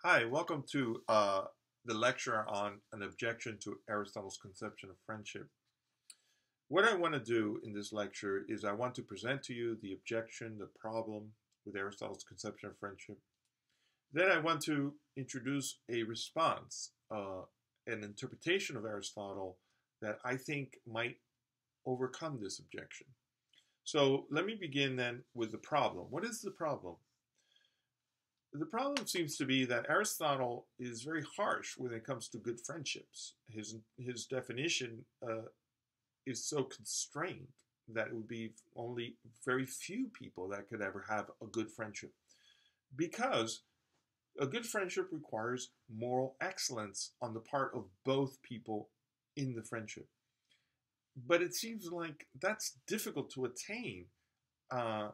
Hi, welcome to the lecture on an objection to Aristotle's conception of friendship. What I want to do in this lecture is I want to present to you the objection, the problem with Aristotle's conception of friendship. Then I want to introduce a response, an interpretation of Aristotle that I think might overcome this objection. So let me begin then with the problem. What is the problem? The problem seems to be that Aristotle is very harsh when it comes to good friendships. His definition is so constrained that it would be only very few people that could ever have a good friendship, because a good friendship requires moral excellence on the part of both people in the friendship. But it seems like that's difficult to attain. Uh,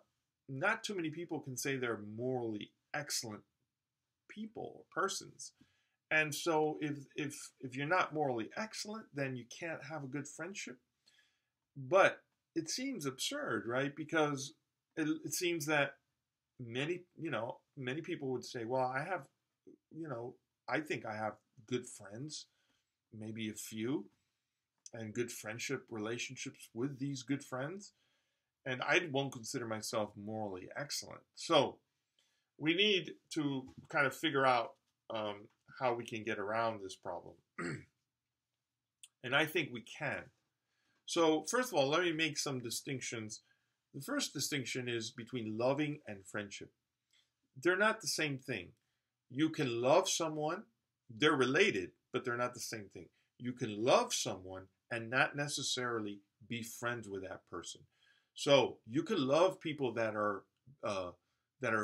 Not too many people can say they're morally excellent people or persons. And so if you're not morally excellent, then you can't have a good friendship. But it seems absurd, right? Because it seems that many people would say, well, I think I have good friends, maybe a few, and good friendship relationships with these good friends, and I won't consider myself morally excellent. So we need to kind of figure out how we can get around this problem. And I think we can. So, first of all, let me make some distinctions. The first distinction is between loving and friendship. They're not the same thing. You can love someone, they're related, but they're not the same thing. You can love someone and not necessarily be friends with that person. So, you can love people that are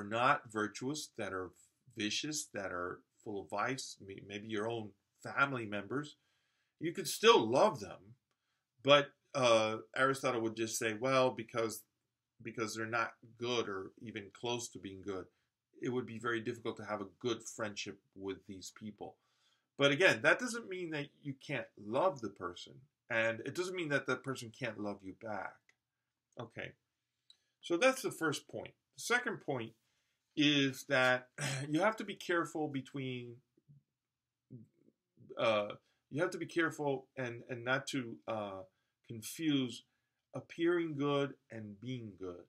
not virtuous, that are vicious, that are full of vice, maybe your own family members. You could still love them, but Aristotle would just say, well, because they're not good or even close to being good, it would be very difficult to have a good friendship with these people. But again, that doesn't mean that you can't love the person, and it doesn't mean that that person can't love you back. Okay, so that's the first point. The second point is that you have to be careful between you have to be careful and not to confuse appearing good and being good.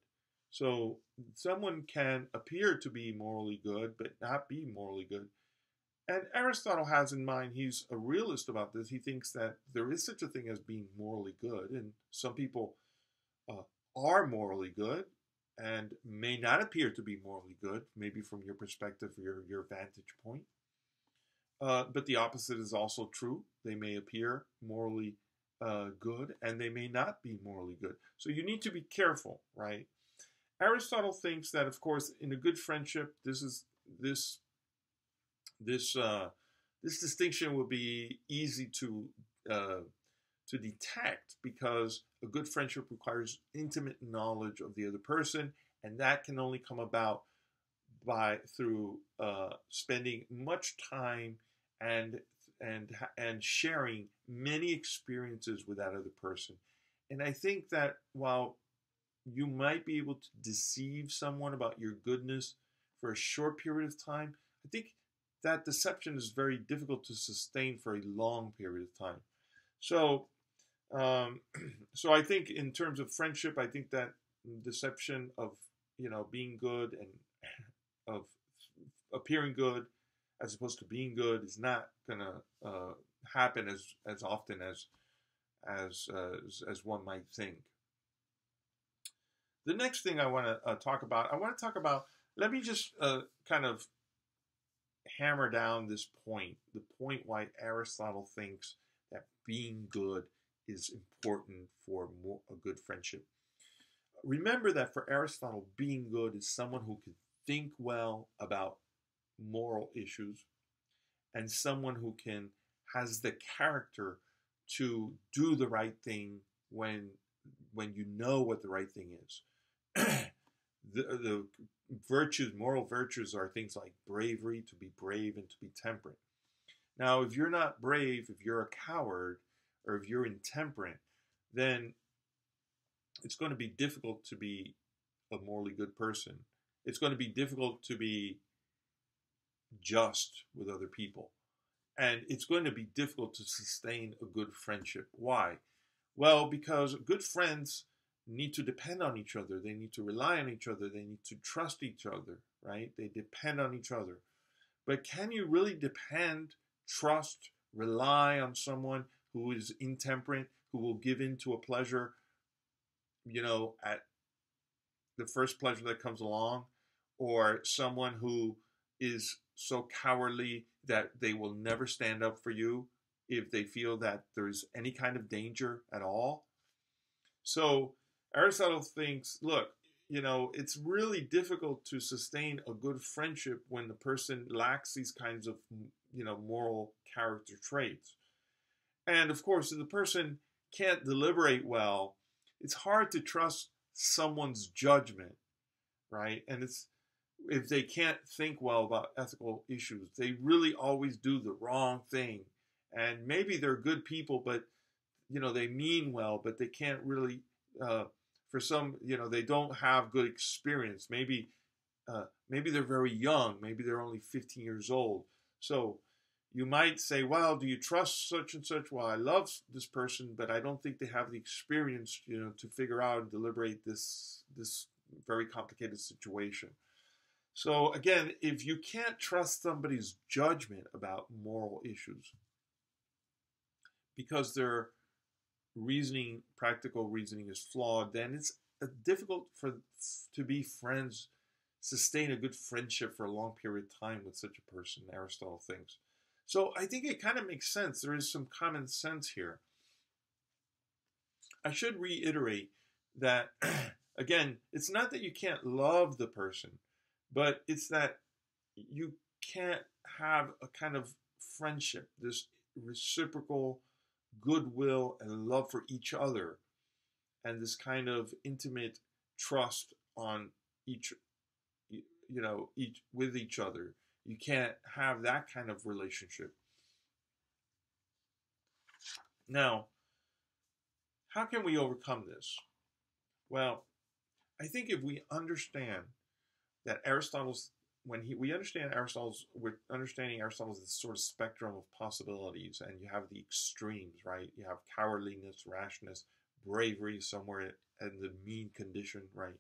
So someone can appear to be morally good but not be morally good. And Aristotle has in mind, he's a realist about this. He thinks that there is such a thing as being morally good, and some people uh, are morally good and may not appear to be morally good, maybe from your perspective, your vantage point. But the opposite is also true. They may appear morally good and they may not be morally good. So you need to be careful, right? Aristotle thinks that, of course, in a good friendship, this this uh, this distinction will be easy uh, to detect, because a good friendship requires intimate knowledge of the other person, and that can only come about by through spending much time and and sharing many experiences with that other person. And I think that while you might be able to deceive someone about your goodness for a short period of time, I think that deception is very difficult to sustain for a long period of time. So, um, so I think in terms of friendship, I think that deception of being good and of appearing good as opposed to being good is not gonna happen as often as one might think. The next thing I want to talk about, I want to talk about. Let me just kind of hammer down this point, the point why Aristotle thinks that being good is important for a good friendship. Remember that for Aristotle, being good is someone who can think well about moral issues, and someone who can has the character to do the right thing when you know what the right thing is. The virtues, moral virtues, are things like bravery, to be brave, and to be temperate. Now, if you're not brave, if you're a coward, or if you're intemperate, then it's going to be difficult to be a morally good person. It's going to be difficult to be just with other people. And it's going to be difficult to sustain a good friendship. Why? Well, because good friends need to depend on each other. They need to rely on each other. They need to trust each other, right? They depend on each other. But can you really depend, trust, rely on someone who is intemperate, who will give in to a pleasure, at the first pleasure that comes along, or someone who is so cowardly that they will never stand up for you if they feel that there's any kind of danger at all? So Aristotle thinks, look, it's really difficult to sustain a good friendship when the person lacks these kinds of, moral character traits. And of course, if the person can't deliberate well, it's hard to trust someone's judgment, right? And if they can't think well about ethical issues, they really always do the wrong thing. And maybe they're good people, but they mean well, but they can't really. For some, they don't have good experience. Maybe they're very young. Maybe they're only 15 years old. So you might say, well, do you trust such and such? Well, I love this person, but I don't think they have the experience, to figure out and deliberate this very complicated situation. So again, if you can't trust somebody's judgment about moral issues because their practical reasoning is flawed, then it's difficult to be friends, sustain a good friendship for a long period of time with such a person, Aristotle thinks. So I think it kind of makes sense. There is some common sense here. I should reiterate that, again, it's not that you can't love the person, but it's that you can't have a kind of friendship, this reciprocal goodwill and love for each other, and this kind of intimate trust on each with each other. You can't have that kind of relationship. Now, how can we overcome this? Well, I think if we understand that Aristotle's, we understand Aristotle's, we're understanding Aristotle's this sort of spectrum of possibilities, and you have the extremes, right? You have cowardliness, rashness, bravery somewhere in the mean condition, right?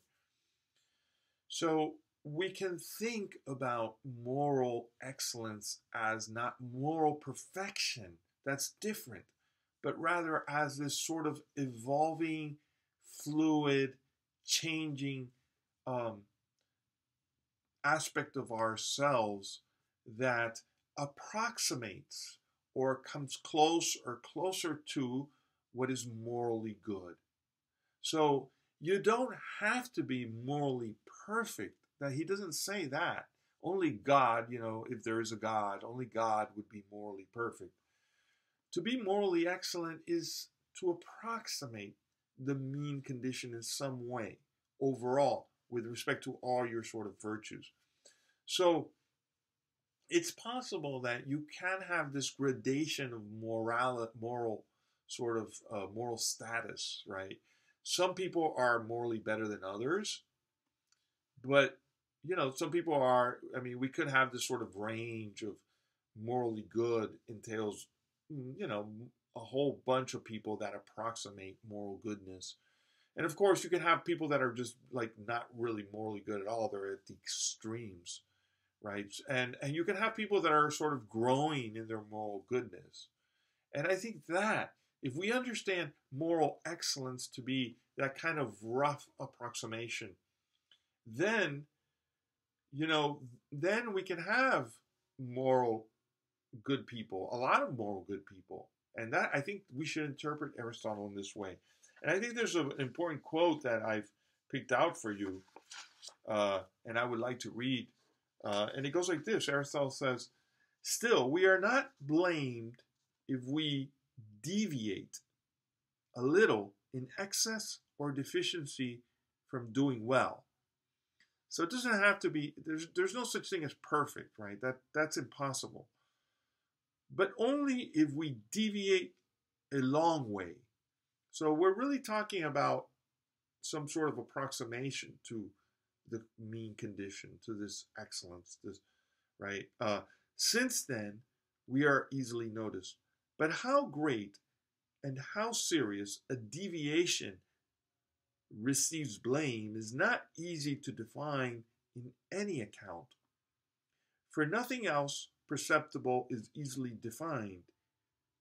So we can think about moral excellence as not moral perfection. That's different, but rather as this sort of evolving, fluid, changing aspect of ourselves that approximates or comes close or closer to what is morally good. So you don't have to be morally perfect. Now, he doesn't say that. Only God, if there is a God, only God would be morally perfect. To be morally excellent is to approximate the mean condition in some way, overall, with respect to all your sort of virtues. So it's possible that you can have this gradation of moral sort of moral status, right? Some people are morally better than others, but some people are. I mean, we could have this sort of range of morally good entails, a whole bunch of people that approximate moral goodness. And of course, you can have people that are just like not really morally good at all. They're at the extremes, right? And you can have people that are sort of growing in their moral goodness. And I think that if we understand moral excellence to be that kind of rough approximation, then then we can have moral good people, a lot of moral good people. And that, I think we should interpret Aristotle in this way. And I think there's an important quote that I've picked out for you, and I would like to read. And it goes like this. Aristotle says, "Still, we are not blamed if we deviate a little in excess or deficiency from doing well." So it doesn't have to be, there's no such thing as perfect, right? That's impossible. But only if we deviate a long way. So we're really talking about some sort of approximation to the mean condition, to this excellence, right? Since then, we are easily noticed. But how great and how serious a deviation receives blame is not easy to define in any account. For nothing else perceptible is easily defined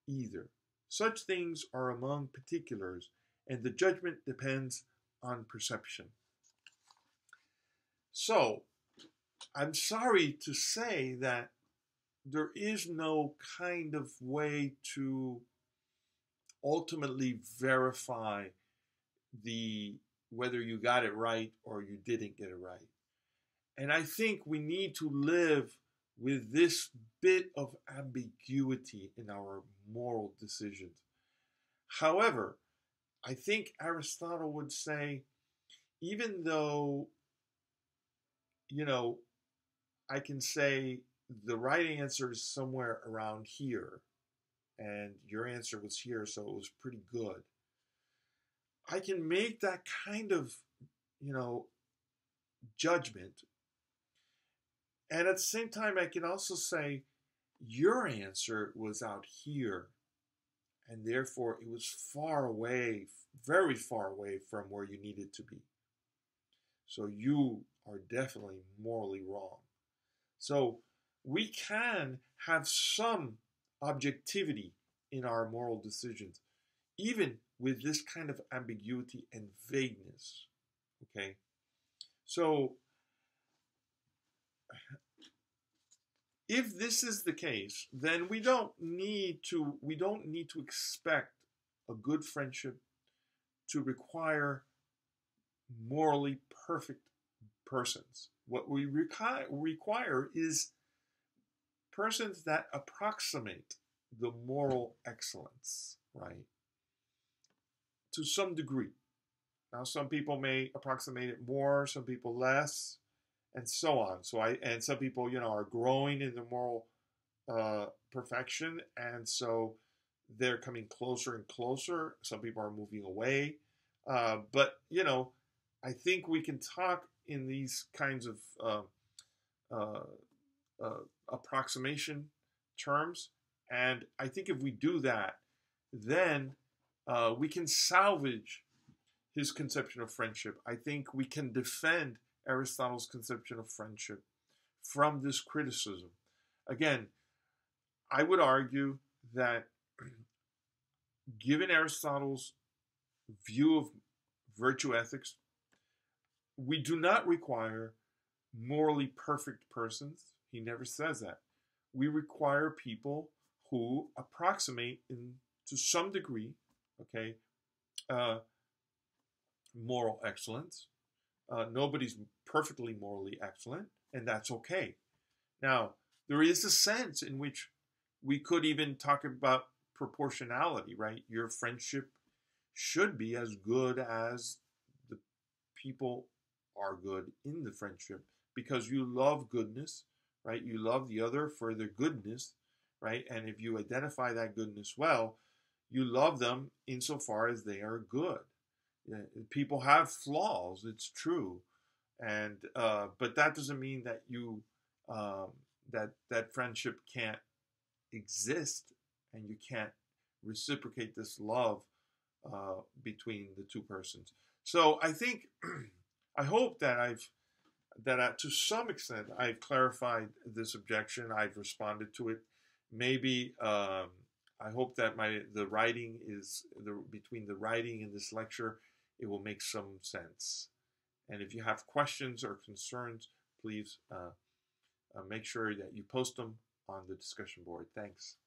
either. Such things are among particulars, and the judgment depends on perception. So, I'm sorry to say that there is no kind of way to ultimately verify whether you got it right or you didn't get it right. And I think we need to live with this bit of ambiguity in our moral decisions. However, I think Aristotle would say, even though, I can say the right answer is somewhere around here, and your answer was here, so it was pretty good. I can make that kind of, judgment. And at the same time, I can also say your answer was out here, and therefore it was far away, very far away from where you needed to be. So you are definitely morally wrong. So we can have some objectivity in our moral decisions, even with this kind of ambiguity and vagueness. Okay? So if this is the case, then we don't need to expect a good friendship to require morally perfect persons. What we require is persons that approximate the moral excellence, right? To some degree. Now, some people may approximate it more, some people less, and so on. And some people, are growing in the moral perfection, and so they're coming closer and closer. Some people are moving away, but I think we can talk in these kinds of approximation terms, and I think if we do that, then we can salvage his conception of friendship. I think we can defend Aristotle's conception of friendship from this criticism. Again, I would argue that given Aristotle's view of virtue ethics, we do not require morally perfect persons. He never says that. We require people who approximate to some degree, okay, moral excellence. Nobody's perfectly morally excellent, and that's okay. Now, there is a sense in which we could even talk about proportionality, right? Your friendship should be as good as the people are good in the friendship, because you love goodness, right? You love the other for their goodness, right? And if you identify that goodness well, you love them insofar as they are good. People have flaws, it's true, and but that doesn't mean that you that friendship can't exist, and you can't reciprocate this love between the two persons. So I think I hope that to some extent I've clarified this objection. I've responded to it. Maybe I hope that between the writing and this lecture, it will make some sense. And if you have questions or concerns, please make sure that you post them on the discussion board. Thanks.